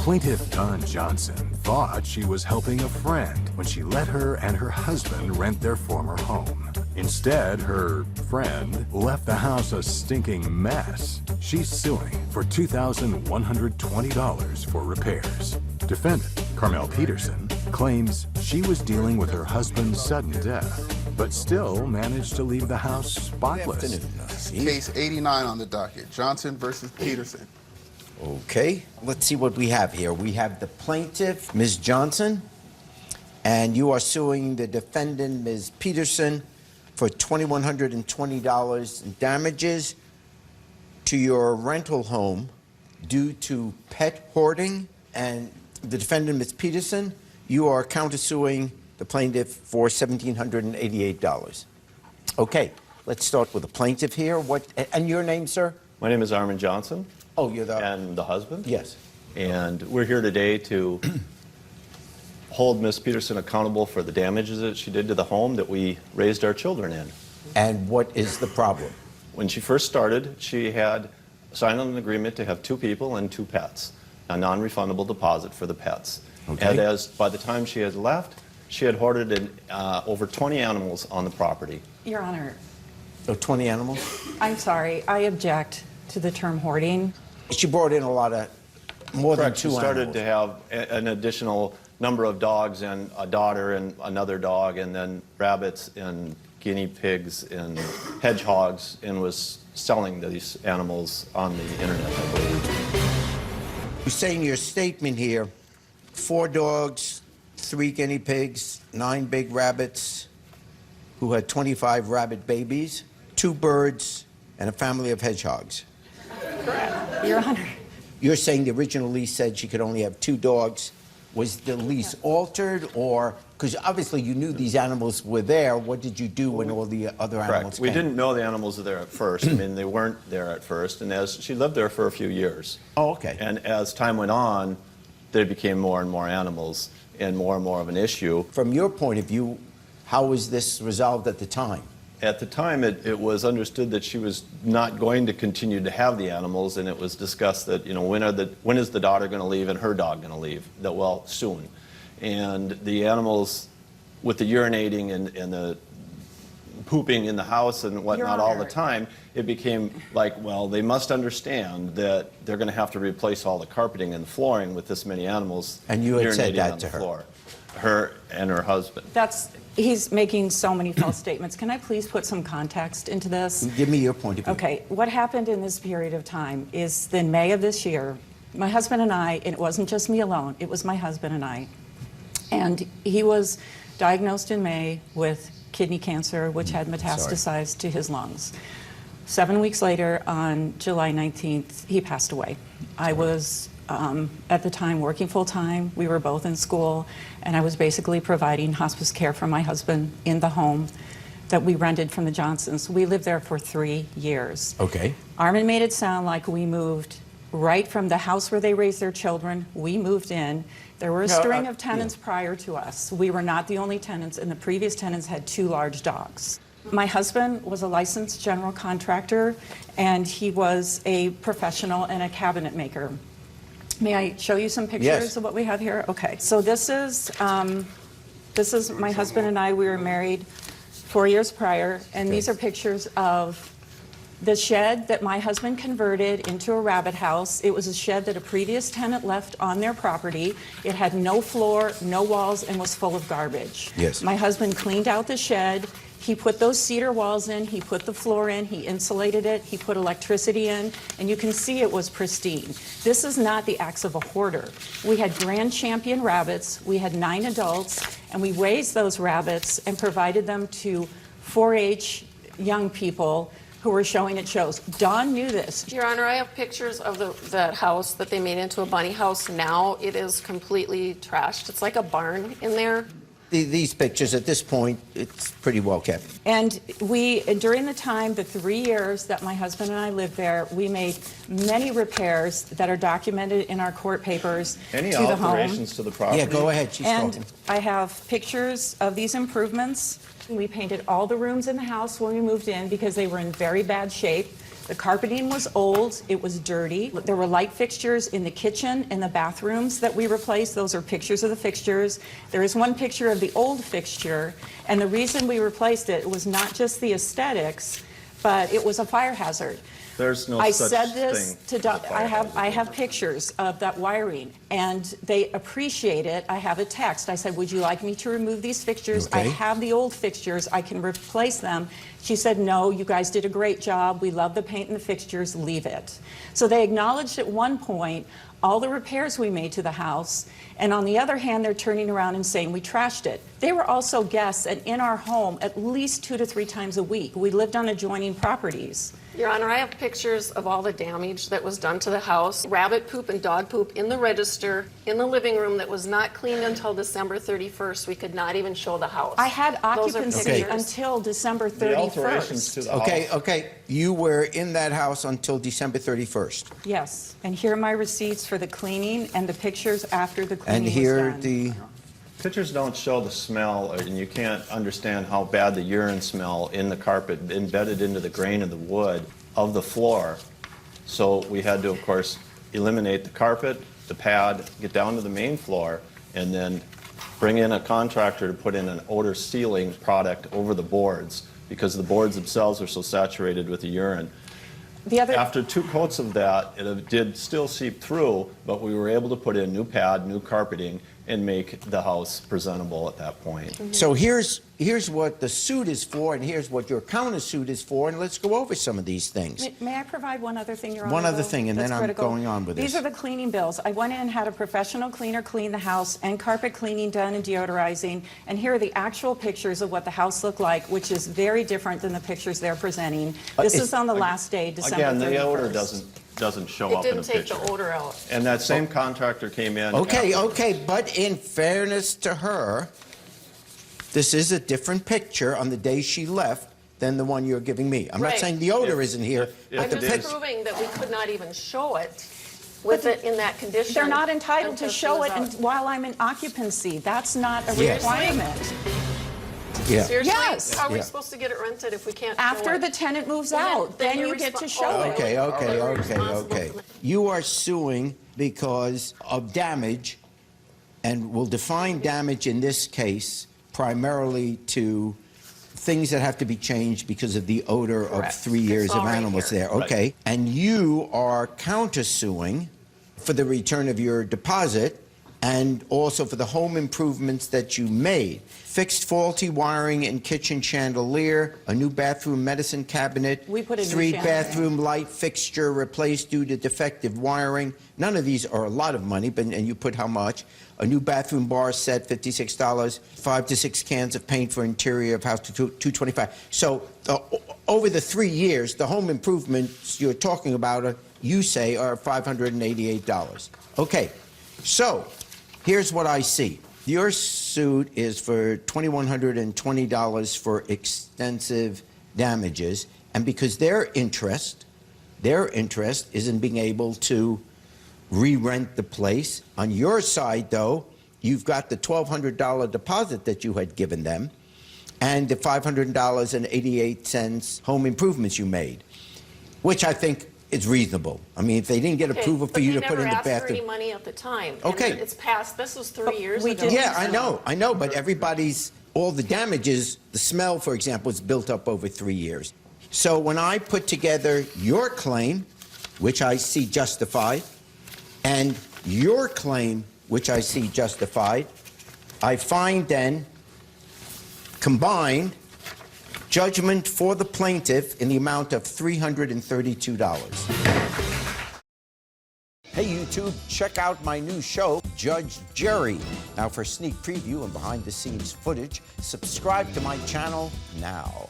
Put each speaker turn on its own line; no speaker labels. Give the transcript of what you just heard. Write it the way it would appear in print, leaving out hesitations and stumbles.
Plaintiff Dawn Johnson thought she was helping a friend when she let her and her husband rent their former home. Instead, her friend left the house a stinking mess. She's suing for $2,120 for repairs. Defendant, Carmel Petersson, claims she was dealing with her husband's sudden death, but still managed to leave the house spotless.
Case 89 on the docket, Johnson versus Peterson.
Okay, let's see what we have here. We have the plaintiff, Ms. Johnson, and you are suing the defendant, Ms. Peterson, for $2,120 in damages to your rental home due to pet hoarding. And the defendant, Ms. Peterson, you are countersuing the plaintiff for $1,788. Okay, let's start with the plaintiff here. And your name, sir?
My name is Armin Johnson.
Oh, you're the...
And the husband?
Yes.
And we're here today to hold Ms. Peterson accountable for the damages that she did to the home that we raised our children in.
And what is the problem?
When she first started, she had signed an agreement to have 2 people and 2 pets, a non-refundable deposit for the pets.
Okay.
And by the time she had left, she had hoarded over 20 animals on the property.
Your Honor.
So 20 animals?
I'm sorry, I object to the term hoarding.
She brought in a lot of, more
Correct.
than 2
She started
animals.
to have an additional number of dogs and a daughter and another dog, and then rabbits and guinea pigs and hedgehogs, and was selling these animals on the internet, I believe.
You say in your statement here, 4 dogs, 3 guinea pigs, 9 big rabbits, who had 25 rabbit babies, 2 birds, and a family of hedgehogs.
Correct. Your Honor.
You're saying the original lease said she could only have 2 dogs. Was the lease altered, or, because obviously you knew these animals were there, what did you do when all the other animals came?
We didn't know the animals were there at first. I mean, they weren't there at first, and as she lived there for a few years.
Oh, okay.
And as time went on, there became more and more animals and more of an issue.
From your point of view, how was this resolved at the time?
At the time, it was understood that she was not going to continue to have the animals, and it was discussed that, you know, when is the daughter going to leave and her dog going to leave? That, well, soon. And the animals, with the urinating and the pooping in the house and whatnot all the time, it became like, well, they must understand that they're going to have to replace all the carpeting and the flooring with this many animals.
And you had said
urinating
that
on
to
the
her?
floor. Her and her husband.
He's making so many false statements. Can I please put some context into this?
Give me your point of view.
Okay, what happened in this period of time is in May of this year, my husband and I, and it wasn't just me alone, it was my husband and I, and he was diagnosed in May with kidney cancer, which had metastasized to his lungs. 7 weeks later, on July 19th, he passed away. I was at the time working full-time. We were both in school, and I was basically providing hospice care for my husband in the home that we rented from the Johnsons. We lived there for 3 years.
Okay.
Armin made it sound like we moved right from the house where they raised their children. We moved in. There were a string of tenants prior to us. We were not the only tenants, and the previous tenants had 2 large dogs. My husband was a licensed general contractor, and he was a professional and a cabinet maker. May I show you some pictures of what we have here? Okay, so this is my husband and I. We were married 4 years prior, and these are pictures of the shed that my husband converted into a rabbit house. It was a shed that a previous tenant left on their property. It had no floor, no walls, and was full of garbage.
Yes.
My husband cleaned out the shed. He put those cedar walls in, he put the floor in, he insulated it, he put electricity in, and you can see it was pristine. This is not the acts of a hoarder. We had Grand Champion rabbits, we had 9 adults, and we raised those rabbits and provided them to 4-H young people who were showing at shows. Dawn knew this.
Your Honor, I have pictures of that house that they made into a bunny house. Now it is completely trashed. It's like a barn in there.
These pictures, at this point, it's pretty well kept.
And during the time, the 3 years that my husband and I lived there, we made many repairs that are documented in our court papers
Any
to the home.
alterations to the property?
Yeah, go ahead, she's
And
talking.
I have pictures of these improvements. We painted all the rooms in the house when we moved in because they were in very bad shape. The carpeting was old, it was dirty. There were light fixtures in the kitchen and the bathrooms that we replaced. Those are pictures of the fixtures. There is one picture of the old fixture, and the reason we replaced it was not just the aesthetics, but it was a fire hazard.
There's no
I
such
said this
thing
to
as a fire hazard.
I have pictures of that wiring, and they appreciate it. I have a text. I said, would you like me to remove these fixtures? I
Okay.
have the old fixtures. I can replace them. She said, no, you guys did a great job. We love the paint and the fixtures. Leave it. So they acknowledged at one point all the repairs we made to the house, and on the other hand, they're turning around and saying we trashed it. They were also guests and in our home at least 2 to 3 times a week. We lived on adjoining properties.
Your Honor, I have pictures of all the damage that was done to the house. Rabbit poop and dog poop in the register, in the living room that was not cleaned until December 31st. We could not even show the house.
I had
Those are
occupancy
pictures.
until December
The alterations to
31st.
the
Okay,
house.
okay. You were in that house until December 31st.
Yes, and here are my receipts for the cleaning and the pictures after the cleaning
And
was
here
done.
the,
Pictures don't show the smell, and you can't understand how bad the urine smell in the carpet embedded into the grain of the wood of the floor. So we had to, of course, eliminate the carpet, the pad, get down to the main floor, and then bring in a contractor to put in an odor sealing product over the boards because the boards themselves are so saturated with the urine.
The other,
After 2 coats of that, it did still seep through, but we were able to put in new pad, new carpeting, and make the house presentable at that point.
so here's what the suit is for, and here's what your countersuit is for, and let's go over some of these things.
may I provide one other thing, Your Honor?
One other
though,
thing, and
that's
then I'm
critical?
going on with
These
this.
are the cleaning bills. I went in and had a professional cleaner clean the house and carpet cleaning done and deodorizing, and here are the actual pictures of what the house looked like, which is very different than the pictures they're presenting. This
it's-
is on the last day, December 31st.
Again, the odor doesn't show
It
up in a
didn't take
picture.
the odor out.
And that same contractor came in.
Okay,
after-
okay, but in fairness to her, this is a different picture on the day she left than the one you're giving me. I'm not
Right.
saying the odor
If-
isn't here,
if
but
I'm
the
just
picture.
proving that we could not even show it with it in that condition.
They're not entitled to
until she
show
was
it
out.
while I'm in occupancy. That's not a
Yes.
requirement.
Yeah.
Seriously?
Yes.
How are we
Yeah.
supposed to get it rented if we can't show
After
it?
the tenant moves
Well,
out, then
you're
you get to
respo-
show
oh,
it.
Okay, okay,
You're
okay,
responsible
okay.
for that.
You are suing because of damage, and we'll define damage in this case primarily to things that have to be changed because of the odor of
Correct.
3 years
It's
of
all right
animals
here.
there. Okay. And you are countersuing for the return of your deposit and also for the home improvements that you made. Fixed faulty wiring in kitchen chandelier, a new bathroom medicine cabinet,
We put a new
3
chandelier.
bathroom light fixture replaced due to defective wiring. None of these are a lot of money, but and you put how much? A new bathroom bar set, $56. 5 to 6 cans of paint for interior of house to $225. So over the 3 years, the home improvements you're talking about, you say, are $588. Okay, so here's what I see. Your suit is for $2,120 for extensive damages, and because their interest is in being able to re-rent the place. On your side, though, you've got the $1,200 deposit that you had given them and the $500.88 home improvements you made, which I think is reasonable. I mean, if they didn't get
Okay,
approval for
but
you
they
to put in the
never asked for
bathroom.
any money at the time. And
Okay.
it's past, this was 3 years
we
ago.
didn't-
Yeah, I know, but everybody's, all the damages, the smell, for example, is built up over 3 years. So when I put together your claim, which I see justified, and your claim, which I see justified, I find then combined judgment for the plaintiff in the amount of $332. Hey YouTube, check out my new show, Judge Jerry. Now for sneak preview and behind the scenes footage, subscribe to my channel now.